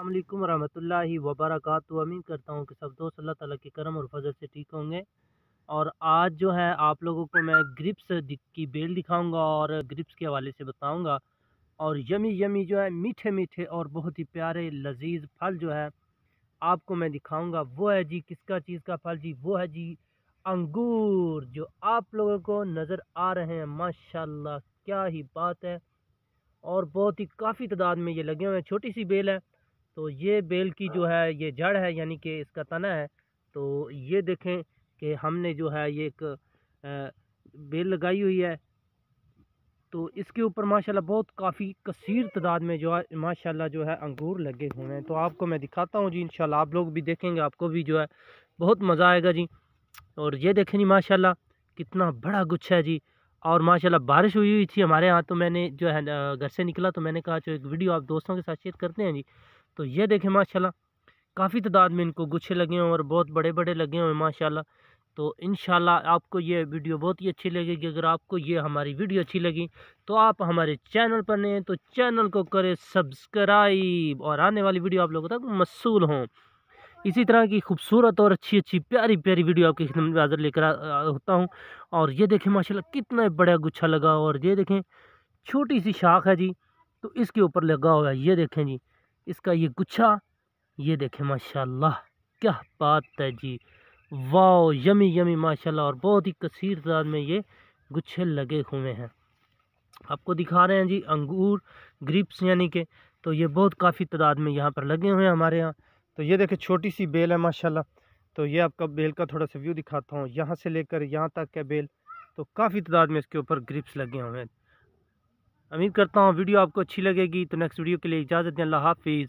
अस्सलामुअलैकुम रहमतुल्लाहि वबरकातुहू। उम्मीद करता हूँ कि सब दोस्त अल्लाह ताला के करम और फजल से ठीक होंगे। और आज जो है आप लोगों को मैं ग्रिप्स की बेल दिखाऊंगा और ग्रिप्स के हवाले से बताऊंगा। और यमी यमी जो है मीठे मीठे और बहुत ही प्यारे लजीज फल जो है आपको मैं दिखाऊंगा। वो है जी किसका चीज़ का फल जी, वो है जी अंगूर, जो आप लोगों को नज़र आ रहे हैं। माशाल्लाह क्या ही बात है। और बहुत ही काफ़ी तादाद में ये लगे हुए हैं। छोटी सी बेल है, तो ये बेल की जो है ये जड़ है, यानी कि इसका तना है। तो ये देखें कि हमने जो है ये एक बेल लगाई हुई है। तो इसके ऊपर माशाल्लाह बहुत काफ़ी कसीर तादाद में जो है माशाल्लाह जो है अंगूर लगे हुए हैं। तो आपको मैं दिखाता हूँ जी, इंशाल्लाह आप लोग भी देखेंगे, आपको भी जो है बहुत मज़ा आएगा जी। और ये देखें जी माशाल्लाह कितना बड़ा गुच्छा है जी। और माशाल्लाह बारिश हुई हुई थी हमारे यहाँ, तो मैंने जो है घर से निकला तो मैंने कहा जो एक वीडियो आप दोस्तों के साथ शेयर करते हैं जी। तो ये देखें माशाल्लाह काफ़ी तादाद में इनको गुच्छे लगे हैं और बहुत बड़े बड़े लगे हुए हैं माशाल्लाह। तो इंशाल्लाह आपको ये वीडियो बहुत ही अच्छी लगेगी। अगर आपको ये हमारी वीडियो अच्छी लगी तो आप हमारे चैनल पर नए हैं तो चैनल को करें सब्सक्राइब और आने वाली वीडियो आप लोगों तक मौसूल हों। इसी तरह की खूबसूरत और अच्छी अच्छी प्यारी प्यारी वीडियो आपकी खिदमत में हाज़िर लेकर होता हूँ। और ये देखें माशाल्लाह कितना बड़ा गुच्छा लगा, और ये देखें छोटी सी शाख है जी, तो इसके ऊपर लगा हुआ है। ये देखें जी इसका ये गुच्छा, ये देखें माशाल्लाह क्या बात है जी। वाओ यमी यमी माशाल्लाह। और बहुत ही कसीर तादाद में ये गुच्छे लगे हुए हैं। आपको दिखा रहे हैं जी अंगूर ग्रिप्स यानी के। तो ये बहुत काफ़ी तादाद में यहाँ पर लगे हुए हैं हमारे यहाँ। तो ये देखें छोटी सी बेल है माशाल्लाह। तो ये आपका बेल का थोड़ा सा व्यू दिखाता हूँ, यहाँ से लेकर यहाँ तक है बेल। तो काफ़ी तादाद में इसके ऊपर ग्रिप्स लगे हुए हैं। उम्मीद करता हूँ वीडियो आपको अच्छी लगेगी। तो नेक्स्ट वीडियो के लिए इजाज़त दें। अल्लाह हाफिज़।